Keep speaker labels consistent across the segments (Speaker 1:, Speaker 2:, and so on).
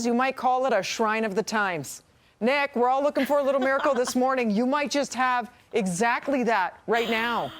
Speaker 1: You might call it a shrine of the times. Nick, we're all looking for a little miracle this morning. You might just have exactly that right now.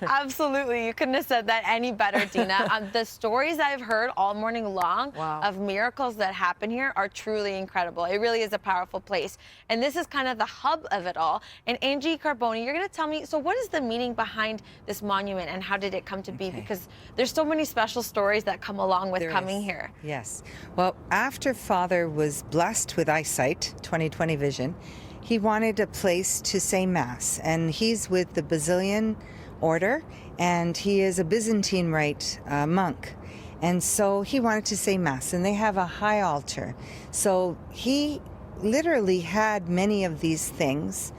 Speaker 2: Absolutely. You couldn't have said that any better, Dina. The stories I've heard all morning long of miracles that happen here are truly incredible. It really is a powerful place. And this is kind of the hub of it all. And Angie Carboni, you're going to tell me, so what is the meaning behind this monument and how did it come to be? Because there's so many special stories that come along with coming here.
Speaker 3: Yes. Well, after Father was blessed with eyesight, 20/20 vision, he wanted a place to say Mass, and he's with the Basilian order, and he is a Byzantine Rite monk. And so he wanted to say Mass, and they have a high altar. So he literally had many of these things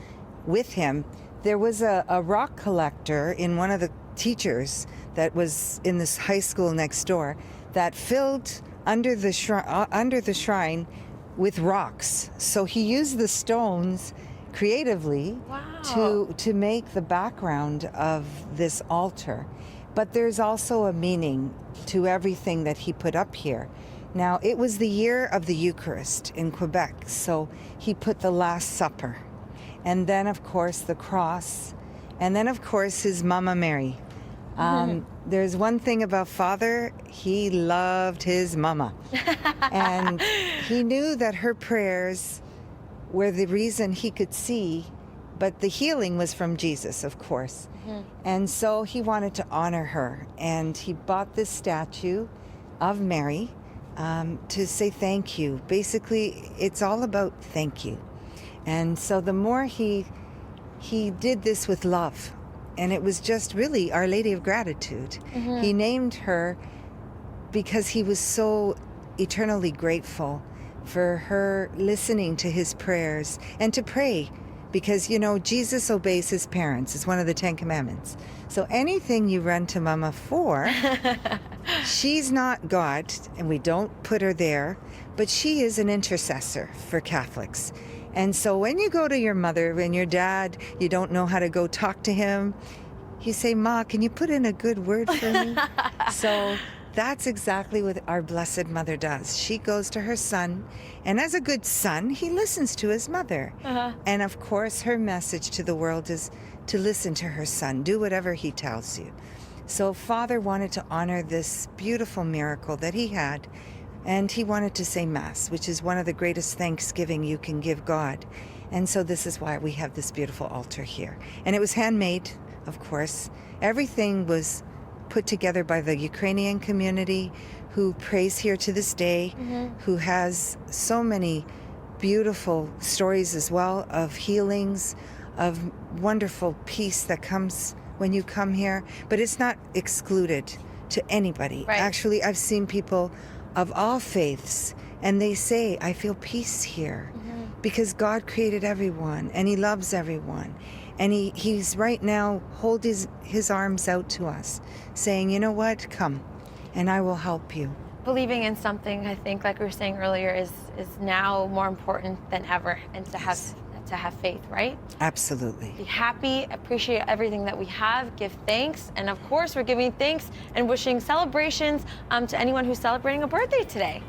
Speaker 3: with him. There was a rock collector in one of the teachers that was in this high school next door that filled under the shrine with rocks. So he used the stones creatively to make the background of this altar. But there's also a meaning to everything that he put up here. Now, it was the year of the Eucharist in Quebec, so he put the Last Supper. And then, of course, the cross. And then, of course, his Mama Mary. There's one thing about Father, he loved his mama. And he knew that her prayers were the reason he could see, but the healing was from Jesus, of course. And so he wanted to honor her. And he bought this statue of Mary to say thank you. Basically, it's all about thank you. And so the more he did this with love, and it was just really Our Lady of Gratitude. He named her because he was so eternally grateful for her listening to his prayers and to pray. Because, you know, Jesus obeys his parents. It's one of the 10 Commandments. So anything you run to Mama for, she's not God, and we don't put her there, but she is an intercessor for Catholics. And so when you go to your mother, when your dad, you don't know how to go talk to him, you say, Ma, can you put in a good word for me? So that's exactly what our Blessed Mother does. She goes to her son, and as a good son, he listens to his mother. And of course, her message to the world is to listen to her son, do whatever he tells you. So Father wanted to honor this beautiful miracle that he had, and he wanted to say Mass, which is one of the greatest thanksgiving you can give God. And so this is why we have this beautiful altar here. And it was handmade, of course. Everything was put together by the Ukrainian community who prays here to this day, who has so many beautiful stories as well of healings, of wonderful peace that comes when you come here. But it's not excluded to anybody. Actually, I've seen people of all faiths, and they say, I feel peace here because God created everyone and he loves everyone. And he's right now holding his arms out to us, saying, you know what, come, and I will help you.
Speaker 2: Believing in something, I think, like we were saying earlier, is now more important than ever, and to have faith, right?
Speaker 3: Absolutely.
Speaker 2: Be happy, appreciate everything that we have, give thanks, and of course, we're giving thanks and wishing celebrations to anyone who's celebrating a birthday today.